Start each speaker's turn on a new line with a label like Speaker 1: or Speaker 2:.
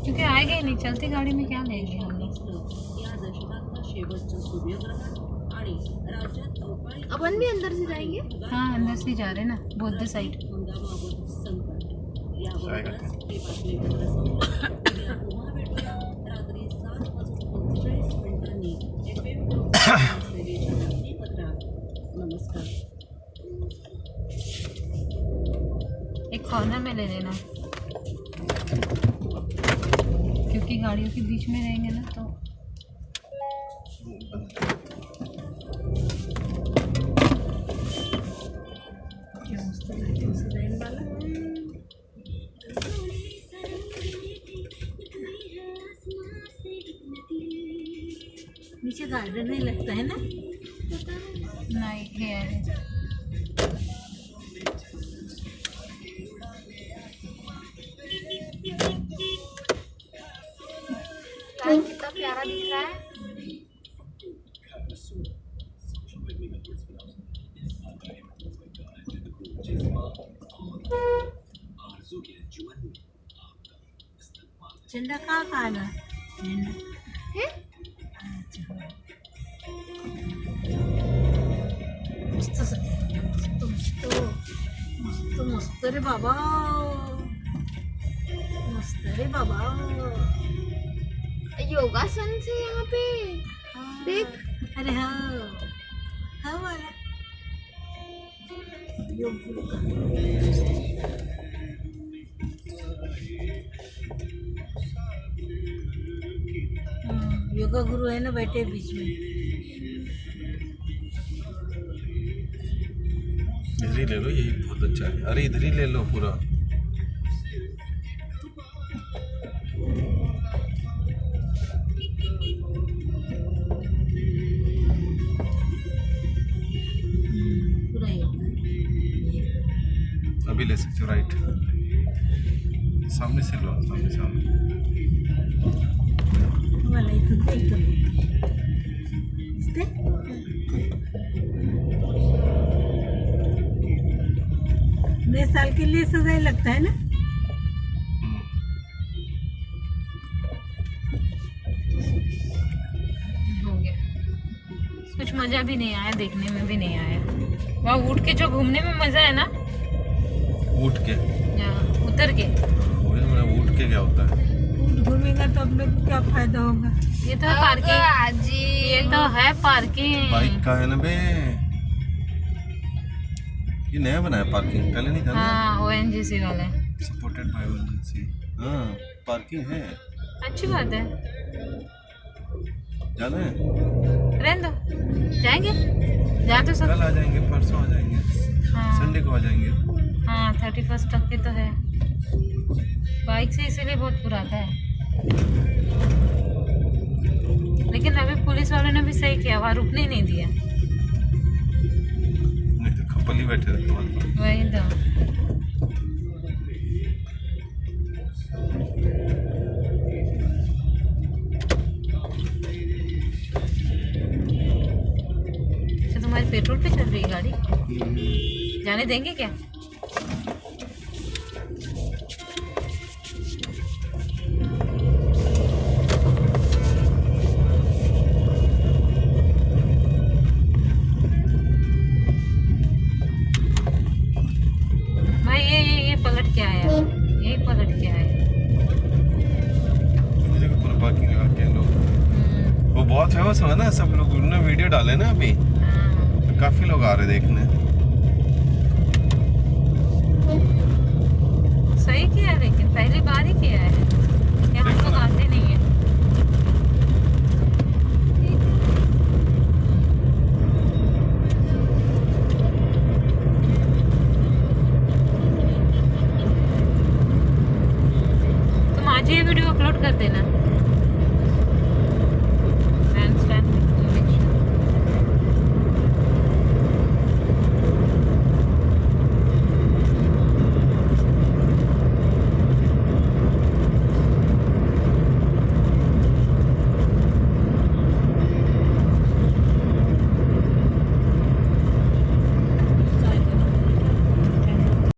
Speaker 1: क्योंकि आएगा ही नहीं, चलती गाड़ी में क्या लेंगे हम लोग।
Speaker 2: अपन भी अंदर से जाएंगे।
Speaker 1: हाँ अंदर से जा रहे ना, बुद्ध साइड। एक कॉर्नर में ले लेना, क्योंकि गाड़ियों के बीच में रहेंगे ना तो।
Speaker 2: नीचे गार्डन नहीं लगता है ना?
Speaker 1: नहीं है।
Speaker 2: कितना प्यारा दिख रहा है। झंडा कहाँ खाना है? मस्त मस्त रे बाबा, मस्त रे बाबा। योगासन से यहाँ पे देख। अरे हाँ हाँ वाला योगा गुरु है ना बैठे बीच में।
Speaker 3: इधर ही ले लो, यही बहुत अच्छा है। अरे इधर ही ले लो पूरा। अभी ले सकते हो, राइट सामने से लो, सामने सामने
Speaker 2: वाला एकदम नए साल के लिए सजाए लगता है ना।
Speaker 1: हो गया, कुछ मजा भी नहीं आया, देखने में भी नहीं आया। वहाँ उठ के जो घूमने में मजा है ना,
Speaker 3: उठ के
Speaker 1: उतर के।
Speaker 3: उठ के क्या होता है?
Speaker 2: घूमेगा तो अपने को क्या फायदा होगा?
Speaker 1: ये तो है पार्किंग, ये तो है पार्किंग।
Speaker 3: बाइक का है ना बे, ये नया बना है पार्किंग, पहले नहीं था।
Speaker 1: हाँ ONGC वाला है,
Speaker 3: सपोर्टेड बाय ONGC। हाँ पार्किंग है,
Speaker 1: अच्छी बात है।
Speaker 3: जाना है,
Speaker 1: रहने दो, जाएंगे, जा तो सब।
Speaker 3: कल आ जाएंगे, परसों आ जाएंगे,
Speaker 1: हाँ
Speaker 3: संडे को आ जाएंगे।
Speaker 1: हाँ 31 तक के तो है। बाइक से इसीलिए बहुत बुराता है, लेकिन अभी पुलिस वालों ने भी सही किया, वहाँ रुकने ही नहीं दिया।
Speaker 3: नहीं तो कपल ही बैठे रहते हैं।
Speaker 1: वही तो। अच्छा तुम्हारी पेट्रोल पे चल रही है गाड़ी, जाने देंगे क्या? पलट के आया, यही पलट के आया।
Speaker 3: पूरा पार्किंग लगा के लोग, वो बहुत फेमस हुआ ना, सब लोग उन्होंने वीडियो डाले ना अभी, तो काफी लोग आ रहे देखने।
Speaker 1: सही किया, लेकिन पहली बार ही किया है, क्या हम लोग आते नहीं है। ये वीडियो अपलोड कर देना।